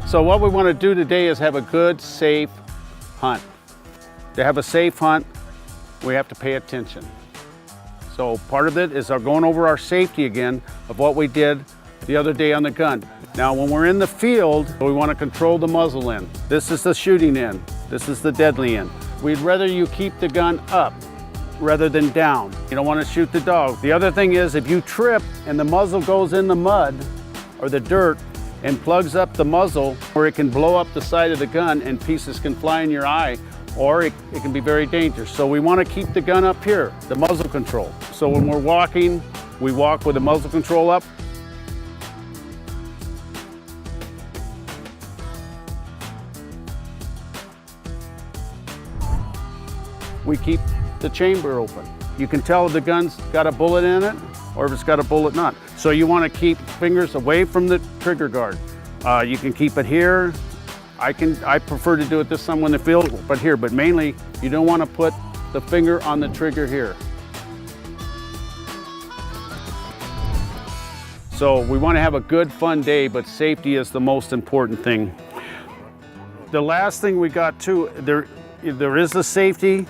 So what we want to do today is have a good, safe hunt. To have a safe hunt, we have to pay attention. So part of it is our going over our safety again of what we did the other day on the gun. Now when we're in the field, we want to control the muzzle end. This is the shooting end. This is the deadly end. We'd rather you keep the gun up rather than down. You don't want to shoot the dog. The other thing is if you trip and the muzzle goes in the mud or the dirt and plugs up the muzzle, or it can blow up the side of the gun and pieces can fly in your eye, or it can be very dangerous. So we want to keep the gun up here, the muzzle control. So when we're walking, we walk with the muzzle control up. We keep the chamber open. You can tell if the gun's got a bullet in it or if it's got a bullet not. So you want to keep fingers away from the trigger guard. You can keep it here. I prefer to do it this time when the field, but here, but mainly you don't want to put the finger on the trigger here. So we want to have a good, fun day, but safety is the most important thing. The last thing we got too, there is the safety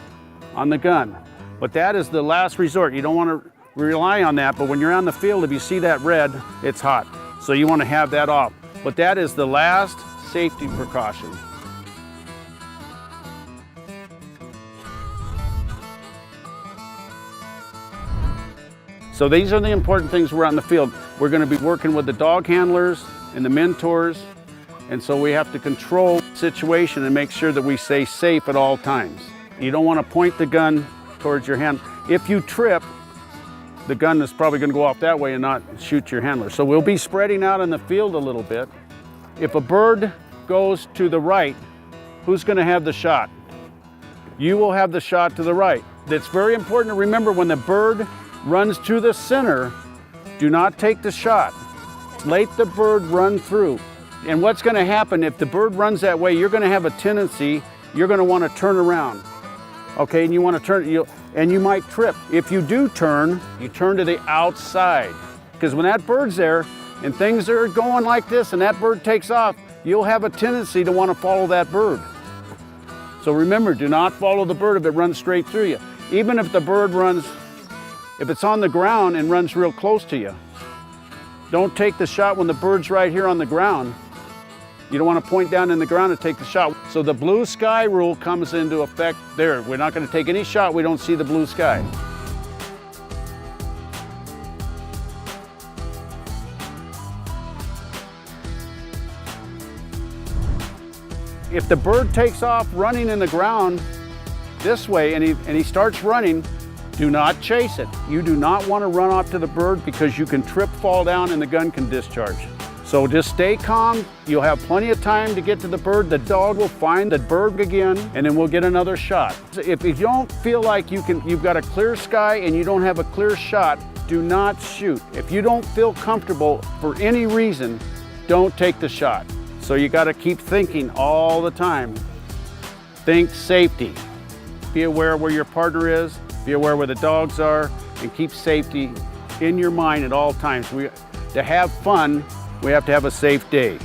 on the gun, but that is the last resort. You don't want to rely on that, but when you're on the field, if you see that red, it's hot. So you want to have that off. But that is the last safety precaution. So these are the important things we're on the field. We're going to be working with the dog handlers and the mentors, and so we have to control the situation and make sure that we stay safe at all times. You don't want to point the gun towards your hand. If you trip, the gun is probably going to go off that way and not shoot your handler. So we'll be spreading out in the field a little bit. If a bird goes to the right, who's going to have the shot? You will have the shot to the right. It's very important to remember when the bird runs to the center, do not take the shot. Let the bird run through. And what's going to happen if the bird runs that way, you're going to have a tendency, you're going to want to turn around. Okay, and you want to turn, and you might trip. If you do turn, you turn to the outside. Because when that bird's there and things are going like this and that bird takes off, you'll have a tendency to want to follow that bird. So remember, do not follow the bird if it runs straight through you. Even if the bird runs, if it's on the ground and runs real close to you, don't take the shot when the bird's right here on the ground. You don't want to point down in the ground and take the shot. So the blue sky rule comes into effect there. We're not going to take any shot we don't see the blue sky. If the bird takes off running in the ground this way and he starts running, do not chase it. You do not want to run off to the bird because you can trip, fall down, and the gun can discharge. So just stay calm. You'll have plenty of time to get to the bird. The dog will find the bird again, and then we'll get another shot. If you don't feel like you've got a clear sky and you don't have a clear shot, do not shoot. If you don't feel comfortable for any reason, don't take the shot. So you got to keep thinking all the time. Think safety. Be aware where your partner is, be aware where the dogs are, and keep safety in your mind at all times. To have fun, we have to have a safe day.